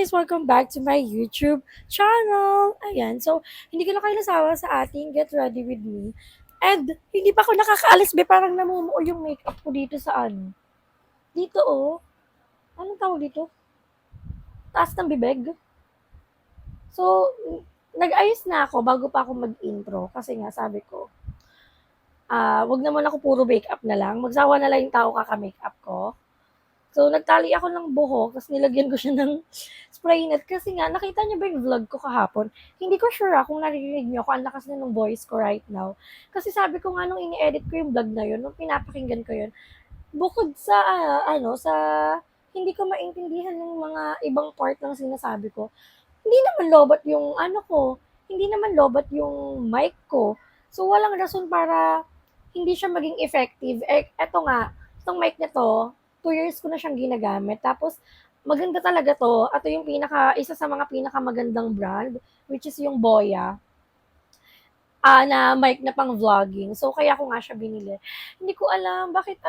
guys! Welcome back to my YouTube channel! Ayan, so, hindi ko na kayo nasawa sa ating Get Ready With Me. And, hindi pa ako nakakaalis, be, parang namumuo yung makeup ko dito sa ano. Dito, oh. Anong tawag dito? Taas ng bibig. So, nag-ayos na ako bago pa ako mag-intro. Kasi nga, sabi ko, wag naman ako puro makeup na lang. Magsawa na lang yung tao kaka-makeup ko. So, nagtali ako ng buhok, tapos nilagyan ko siya ng spray net. Kasi nga, nakita niyo ba yung vlog ko kahapon? Hindi ko sure kung naririnig niyo kung ang lakas na ng voice ko right now. Kasi sabi ko nga nung ini-edit ko yung vlog na yun, nung pinapakinggan ko yun, bukod sa, sa hindi ko maintindihan yung mga ibang part ng sinasabi ko, hindi naman lobot yung hindi naman lobot yung mic ko. So, walang rason para hindi siya maging effective. Eto nga, itong mic na to, 2 years ko na siyang ginagamit. Tapos, maganda talaga to. Ito yung isa sa mga pinakamagandang brand, which is yung Boya, na mic na pang vlogging. So, kaya ko nga siya binili. Hindi ko alam, bakit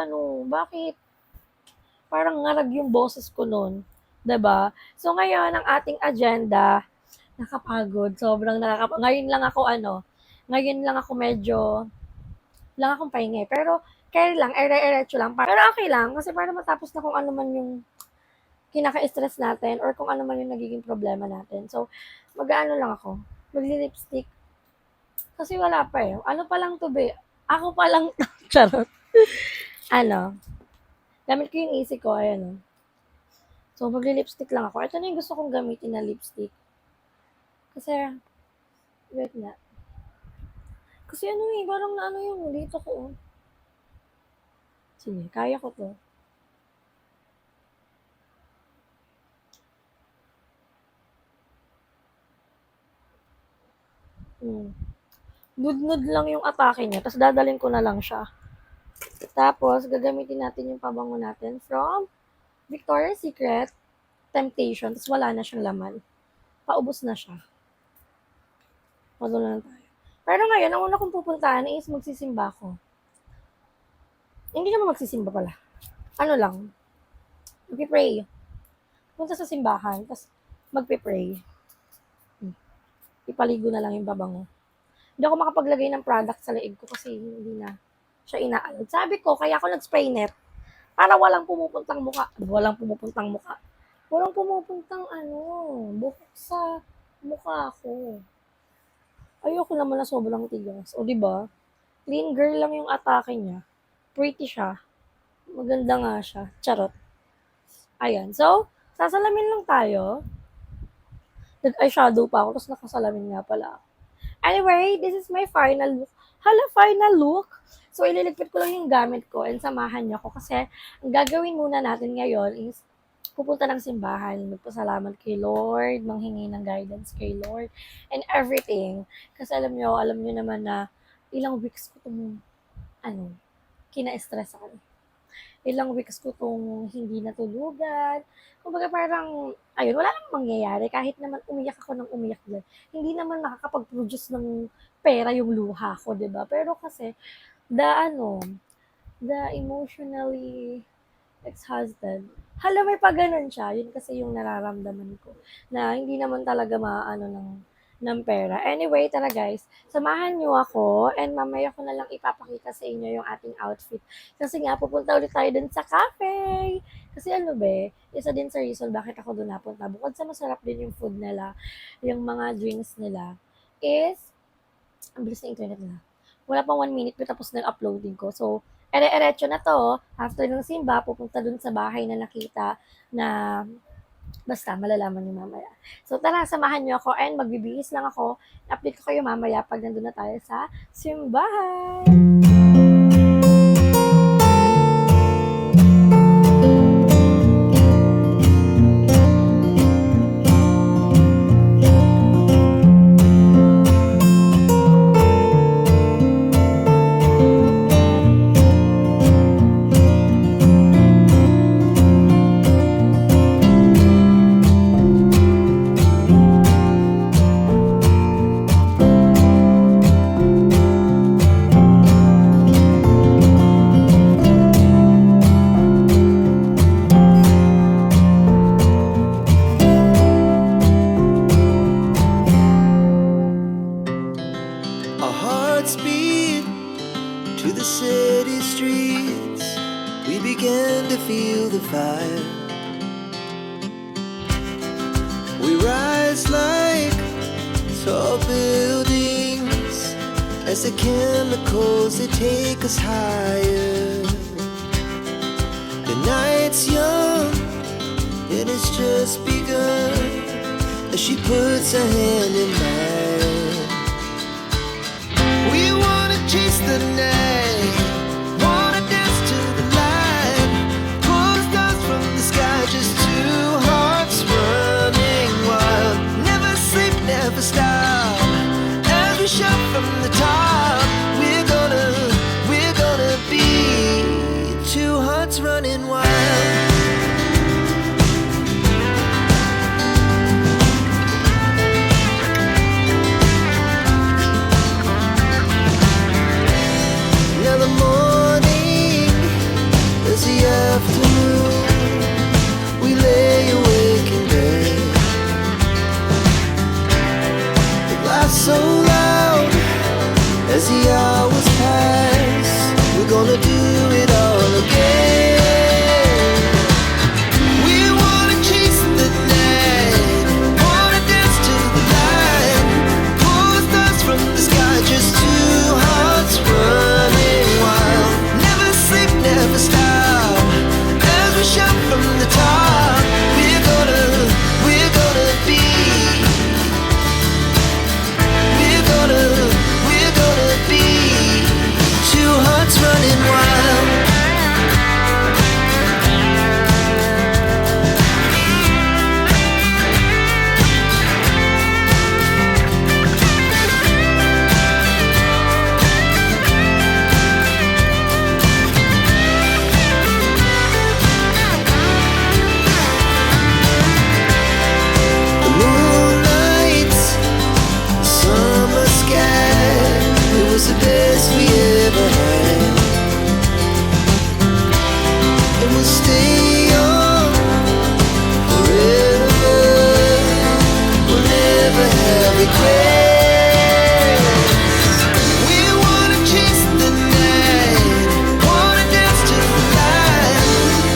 parang ngarag yung boses ko nun. 'Di ba? So, ngayon, ang ating agenda, nakapagod. Sobrang ngayon lang ako lang akong pahinga. Pero, kaya lang, ere-eretso lang. Pero okay lang, kasi para matapos na kung ano man yung kinaka-stress natin or kung ano man yung nagiging problema natin. So, mag-ano lang ako, magli-lipstick. Kasi wala pa eh. Ano pa lang to be? Ako pa lang to. Charot. Ano, gamit ko yung easy ko, ayan o. So, magli-lipstick lang ako. Ito na yung gusto kong gamitin na lipstick. Kasi, wait na. Kasi parang na yung dito ko. Sige, kaya ko to. Nude-nude lang yung atake niya, tapos dadalhin ko na lang siya. Tapos, gagamitin natin yung pabango natin from Victoria's Secret Temptation, tapos wala na siyang laman. Paubos na siya. Madulo na tayo. Pero ngayon, ang una kong pupuntahan is magsisimba ko. Hindi naman magsisimba pala. Ano lang, magpipray. Punta sa simbahan, tapos magpipray. Ipaligo na lang yung babango. Hindi ako makapaglagay ng product sa leeg ko kasi hindi na siya inaalad. Sabi ko, kaya ako nag-spray net para walang pumupuntang muka. Walang pumupuntang buhok sa mukha ko. Ayoko naman na sobrang tigas. O, diba? Clean girl lang yung atake niya. Pretty siya. Maganda nga siya. Charot. Ayan. So, sasalamin lang tayo. Nag-eyeshadow pa ako, tapos nakasalamin nga pala ako. Anyway, this is my final look. Final look. So, ililigpit ko lang yung gamit ko and samahan niyo ako kasi ang gagawin muna natin ngayon is pupunta ng simbahan, magpasalamat kay Lord, manghingi ng guidance kay Lord, and everything. Kasi alam niyo naman na ilang weeks ko itong, kina-stress ako. Ilang weeks ko itong hindi natulugan. Kumbaga parang, wala namang mangyayari. Kahit naman umiyak ako ng umiyak din. Hindi naman nakakapag-produce ng pera yung luha ko, diba? Pero kasi, the emotionally ex-husband, may pa ganun siya. Yun kasi yung nararamdaman ko. Na hindi naman talaga ng pera. Anyway, tara guys, samahan niyo ako and mamaya ko na lang ipapakita sa inyo yung ating outfit. Kasi nga, pupunta ulit tayo dun sa cafe. Kasi isa din sa reason bakit ako dun napunta. Bukod sa masarap din yung food nila, yung mga drinks nila, is, ang bilis na internet nila. Wala pang 1 minute tapos nag-uploading ko. So, ere-eretso na to. After ng simba, pupunta dun sa bahay na nakita na basta, malalaman niyo mamaya. So, tara, samahan niyo ako and magbibihis lang ako. Update ko kayo mamaya pag nandun na tayo sa simbahan. the city streets, we began to feel the fire. We rise like tall buildings as the chemicals, they take us higher. The night's young and it's just begun as she puts her hand in mine. We wanna chase the night, wanna dance to the light, pull the stars from the sky, just two hearts running wild. Never sleep, never stop, as we shout from the top. We're gonna be two hearts running wild. Now the morning is the afternoon. We lay awake in bed. The laughs so loud as the hours pass. We're gonna do it all again. We wanna chase the night, wanna dance to the light, pull the stars from the sky, just two hearts running wild. Never sleep, never stop, as we shout from the top. We're gonna be, we're gonna be two hearts running wild. The moonlight, summer sky, it was the best we ever had. And we'll stay on forever. We'll never have regrets. We wanna chase the night, wanna dance to the light,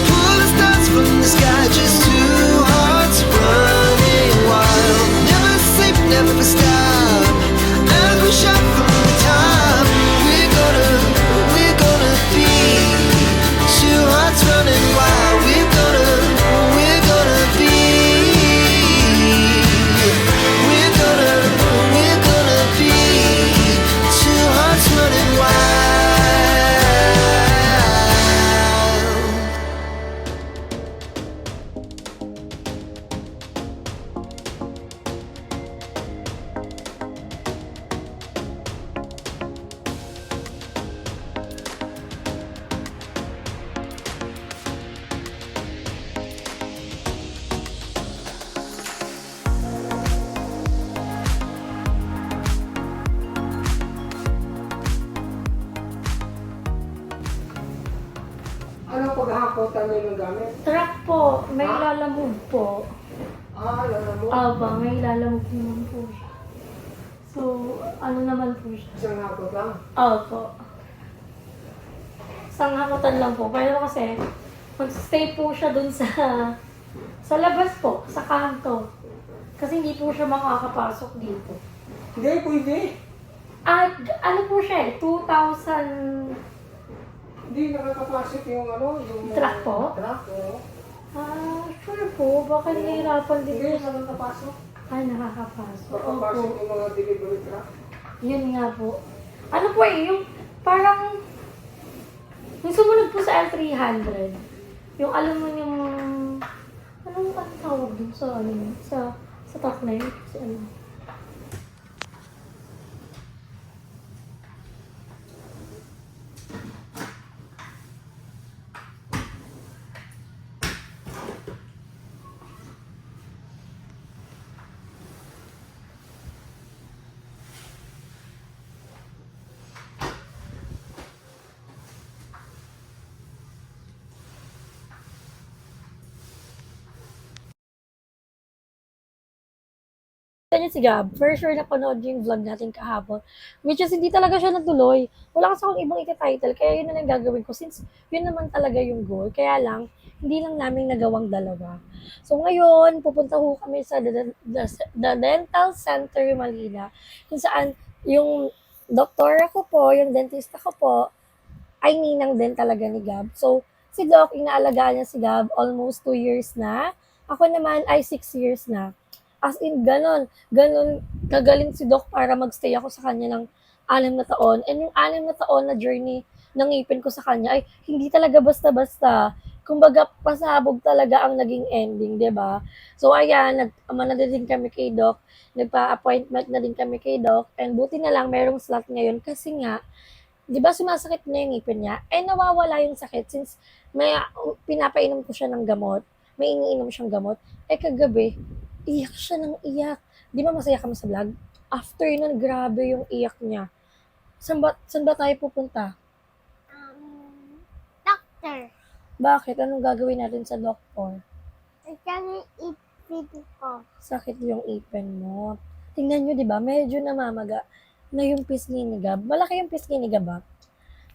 pull the stars from the sky, just two hearts running wild. Never sleep, never stop, as we shout from the top. We're gonna be two hearts running wild. We're gonna be, we're gonna be two hearts running wild. Anong paghahakotan niyo ng gamit? Truck po, may lalamove po. Alam mo, Aba, may lalamove naman po siya. So, ano naman po siya? isang hakot lang. Opo. Isang hakutan lang po. Pero kasi, mag-stay po siya dun sa labas po, sa kanto. Kasi hindi po siya makakapasok dito. Hindi, pwede. At ano po siya eh, 2,000... Hindi nakakapasok yung yung... Truck po? Truck, oo. Sure po. Baka nahihirapan din Hindi, po. nakakapasok. Nakakapasok. Nakakapasok Opo. yung mga delivery truck. Yun nga po. Ano po eh, yung parang... Yung sumunod po sa L300. Yung alam mo yung... Anong tawag dun sa sa truck na yun? Kasi ano... Nakita niyo si Gab, for sure napanood niyo yung vlog natin kahapon. Which is, hindi talaga siya natuloy. Wala kasi akong ibang iti-title, kaya yun na lang gagawin ko since yun naman talaga yung goal. Kaya lang, hindi lang namin nagawang dalawa. So ngayon, pupunta ho kami sa the Dental Center Manila, kung saan yung doktora ko po, yung dentista ko po, ay ninang din talaga ni Gab. So, si Doc, inaalagaan niya si Gab almost 2 years na. Ako naman ay 6 years na. As in, ganon, kagaling si Doc para magstay ako sa kanya ng 6 na taon. And yung 6 na taon na journey ng ngipin ko sa kanya ay hindi talaga basta-basta. Kumbaga, pasabog talaga ang naging ending, 'di ba? So, ayan, nag-ama na din kami kay Doc. Nagpa-appointment na din kami kay Doc. And buti na lang, merong slot ngayon kasi nga, 'di ba sumasakit na yung ngipin niya, eh nawawala yung sakit since may pinapainom ko siya ng gamot, may iniinom siyang gamot, eh kagabi, iyak siya ng iyak. 'Di ba masaya kami sa vlog? After nun, grabe yung iyak niya. Saan ba tayo pupunta? Doctor. Bakit? Anong gagawin natin sa doktor? Isang ipin ko. Sakit yung ipin mo. Tingnan nyo, di ba? Medyo namamaga na yung pisngi ni Gab. Malaki yung pisngi ni Gab, ah.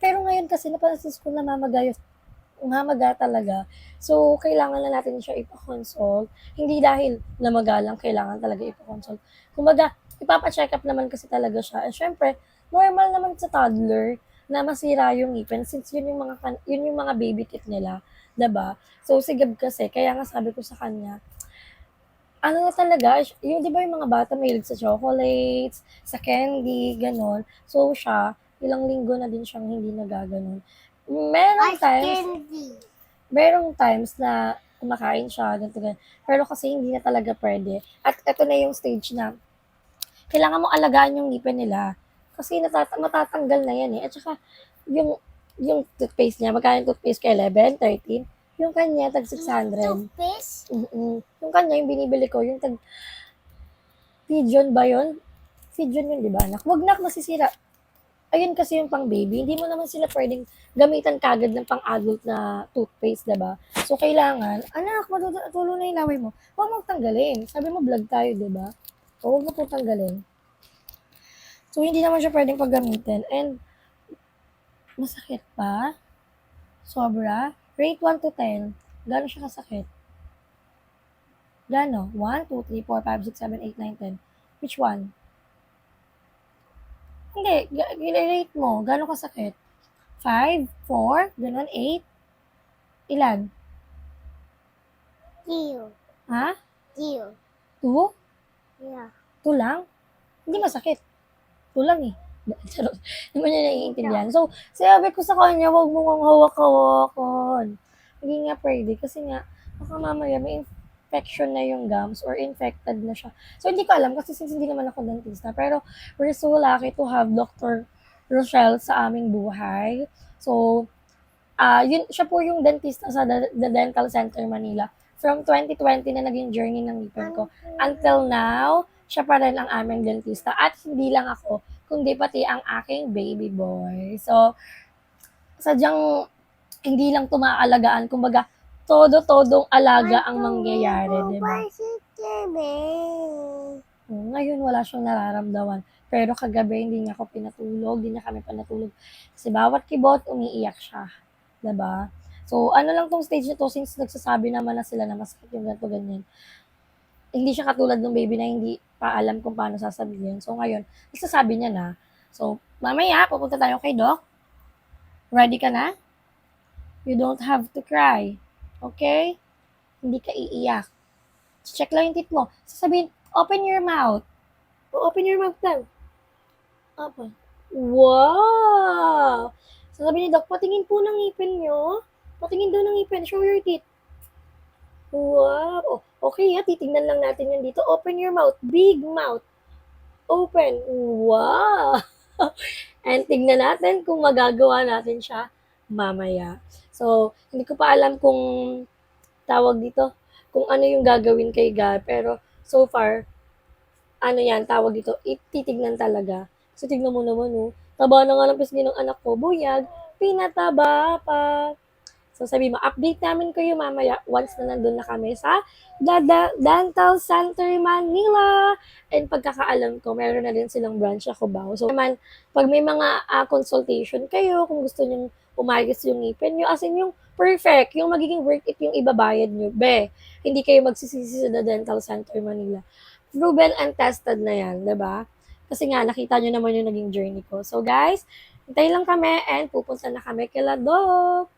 Pero ngayon kasi napansin ko namamaga talaga. So, kailangan na natin siya ipa-consult. Hindi dahil namaga lang, kailangan talaga ipa-consult. Kumbaga, ipapa-check up naman kasi talaga siya. And syempre, normal naman sa toddler na masira yung ngipin since yun yung mga baby teeth nila, 'di ba? So, si Gab kasi, kaya nga sabi ko sa kanya, ano na talaga, yung 'di ba yung mga bata mahilig sa chocolates, sa candy, gano'n. So, siya, ilang linggo na din siyang hindi nagaganon. Merong Ice times candy. merong times na kumakain siya, ganito, ganyan. Pero kasi hindi na talaga pwede. At eto na yung stage na kailangan mo alagaan yung ngipin nila. Kasi matatanggal na yan eh. At saka, yung, yung toothpaste niya, magkano yung toothpaste ko? 11, 13? Yung kanya, tag 600. Toothpaste. Yung kanya, yung binibili ko, yung tag Pigeon ba yun? Pigeon yun, di ba, anak? Wag na, masisira. Ayun kasi yung pang baby, hindi mo naman sila pwedeng gamitan kagad ng pang adult na toothpaste, diba? So, kailangan, anak, matutulo na yung laway mo. Huwag mong tanggalin. Sabi mo, vlog tayo, diba? O, huwag mo po tanggalin. So, hindi naman siya pwedeng paggamitin. And, masakit pa? Sobra? Rate 1 to 10. Gano'n siya kasakit? Gano? 1, 2, 3, 4, 5, 6, 7, 8, 9, 10. Which one? Hindi, i-rate mo. Gano'n kasakit? 5, 4, gano'n, 8? Ilan? Deal. Ha? Deal. 2? Yeah. 2 lang? Hindi masakit. 2 lang eh. Charot. Hindi mo niya naiintindihan. So, sabi ko sa kanya, huwag mo kong hawak-hawakan. Hindi nga pwede kasi nga, baka mamaya may infection na yung gums or infected na siya. So, hindi ko alam kasi since hindi naman ako dentista. Pero, we're so lucky to have Dr. Rochelle sa aming buhay. So, yun, siya po yung dentista sa the Dental Center Manila. From 2020 na naging journey ng ngipin ko. Until now, siya pa rin ang aming dentista. At hindi lang ako, kundi pati ang aking baby boy. So, sadyang hindi lang tumaalagaan. Kumbaga, todo-todong alaga ang mangyayari, di ba? Ngayon, wala siyang nararamdaman. Pero kagabi, hindi niya ako pinatulog, hindi niya kami pinatulog. Kasi bawat kibot, umiiyak siya. Diba? So, ano lang tong stage na to, since nagsasabi naman na sila na masakit yung ganito, ganyan. Hindi siya katulad ng baby na hindi pa alam kung paano sasabihin. So, ngayon, nagsasabi niya na. So, mamaya, pupunta tayo kay Doc. Ready ka na? You don't have to cry. Okay? Hindi ka iiyak. Check lang yung teeth mo. Sasabihin, open your mouth. Open your mouth lang. Open. Wow! Sasabihin ni Doc, patingin po ng ngipin nyo. Patingin daw ng ngipin. Show your teeth. Wow! Oh, okay ha, titingnan lang natin yan dito. Open your mouth. Big mouth. Open. Wow! And tignan natin kung magagawa natin siya mamaya. So, hindi ko pa alam kung tawag dito, kung ano yung gagawin kay Gab. Pero, so far, ano yan, tawag dito, ititignan talaga. So, tignan mo naman, oh. Taba na nga ng pisngi ng anak ko. Buyag, pinataba pa. So sabi mo, update namin kayo mamaya once na nandun na kami sa Dental Center Manila. And pagkakaalam ko, meron na din silang branch sa Cubao. So naman, pag may mga consultation kayo, kung gusto nyo umayos yung ngipin nyo, as in yung perfect, yung magiging worth it yung ibabayad nyo, hindi kayo magsisisi sa Dental Center Manila. Proven and tested na yan, diba? Kasi nga, nakita nyo naman yung naging journey ko. So guys, hintay lang kami and pupunta na kami kila Doc.